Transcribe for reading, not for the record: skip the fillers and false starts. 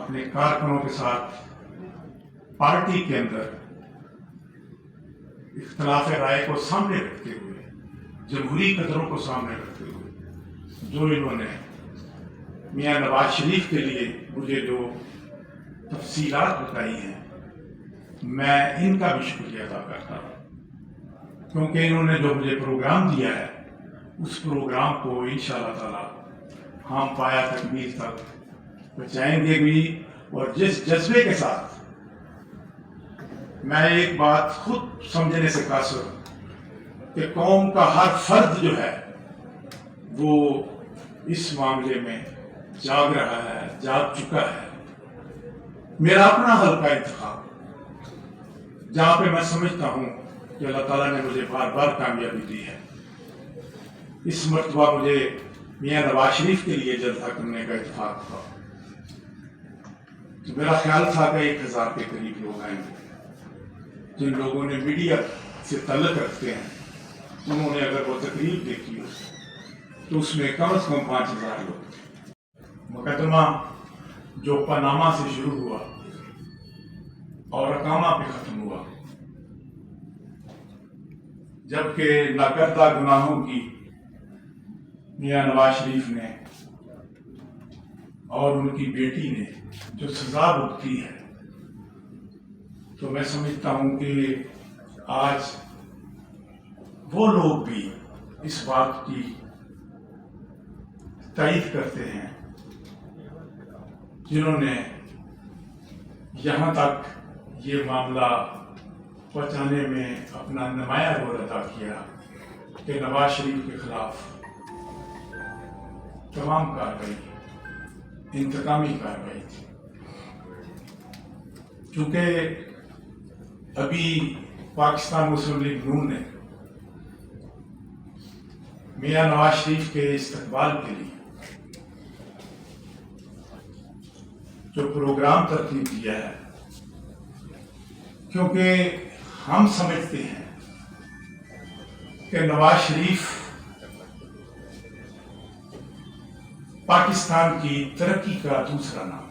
اپنے کارکنوں کے ساتھ پارٹی کے اندر اختلاف رائے کو سامنے رکھتے ہوئے، جمہوری قدروں کو سامنے رکھتے ہوئے جو انہوں نے میاں نواز شریف کے لیے مجھے جو تفصیلات بتائی ہیں، میں ان کا بھی شکریہ ادا کرتا ہوں، کیونکہ انہوں نے جو مجھے پروگرام دیا ہے اس پروگرام کو انشاءاللہ تعالی ہم پایا تکمیل تک پہنچائیں گے بھی۔ اور جس جذبے کے ساتھ میں ایک بات خود سمجھنے سے قاصر ہوں کہ قوم کا ہر فرد جو ہے وہ اس معاملے میں جاگ رہا ہے، جاگ چکا ہے۔ میرا اپنا حلقہ انتخاب جہاں پہ میں سمجھتا ہوں کہ اللہ تعالیٰ نے مجھے بار بار کامیابی دی ہے، اس مرتبہ مجھے میاں نواز شریف کے لیے جلسہ کرنے کا اتفاق تھا۔ تو میرا خیال تھا کہ 1000 کے قریب لوگ آئیں گے۔ جن لوگوں نے میڈیا سے تعلق رکھتے ہیں انہوں نے اگر وہ تقریب دیکھی ہو تو اس میں کم از کم 5000 لوگ تھے۔ مقدمہ جو پاناما سے شروع ہوا اور اقامہ پہ ختم ہوا، جبکہ ناکردہ گناہوں کی میاں نواز شریف نے اور ان کی بیٹی نے جو سزا بھگتی ہے، تو میں سمجھتا ہوں کہ آج وہ لوگ بھی اس بات کی تائید کرتے ہیں جنہوں نے یہاں تک یہ معاملہ پہنچانے میں اپنا نمایاں رول ادا کیا کہ نواز شریف کے خلاف تمام کارروائی انتقامی کارروائی تھی۔ چونکہ ابھی پاکستان مسلم لیگ نون نے میاں نواز شریف کے استقبال کے لیے جو پروگرام ترتیب دیا ہے، کیونکہ ہم سمجھتے ہیں کہ نواز شریف پاکستان کی ترقی کا دوسرا نام